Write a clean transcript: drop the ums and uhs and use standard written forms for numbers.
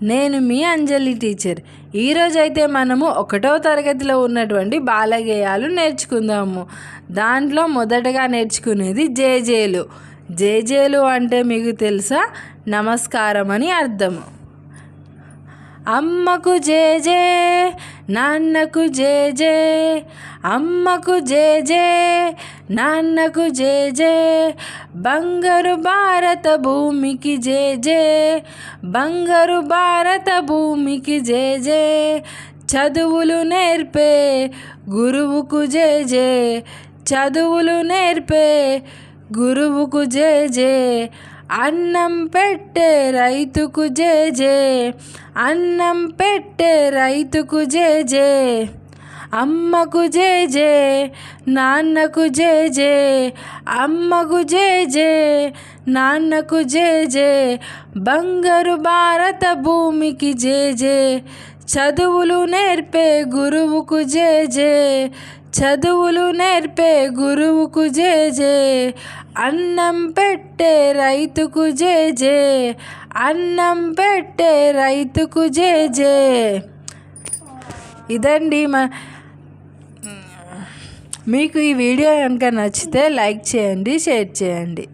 నేను మీ అంజలి టీచర్. ఈరోజైతే మనము 1వ తరగతిలో ఉన్నటువంటి బాలగేయాలు నేర్చుకుందాము. దాంట్లో మొదటగా నేర్చుకునేది జేజేలు. జేజేలు అంటే మీకు తెలుసా? నమస్కారం అని అర్థము. అమ్మకు జేజే, నాన్నకు జేజే, అమ్మకు జేజే, నాన్నకు జేజే, బంగారు భారత భూమికి జేజే, బంగారు భారత భూమికి జేజే, చదువులు నేర్పే గురువుకు జేజే, చదువులు నేర్పే గురువుకు జేజే, అన్నం పెట్టే రైతుకు జేజే, అన్నం పెట్టే రైతుకు జేజే, అమ్మకు జేజే, నాన్నకు జేజే, అమ్మకు జేజే, నాన్నకు జేజే, బంగారు భారత భూమికి జేజే, చదువులు నేర్పే గురువుకు జేజే, చదువులు నేర్పే గురువుకు జేజే, అన్నం పెట్టే రైతుకు జేజే, అన్నం పెట్టే రైతుకు జేజే. ఇదండి మీకు ఈ వీడియో కనుక నచ్చితే లైక్ చేయండి, షేర్ చేయండి.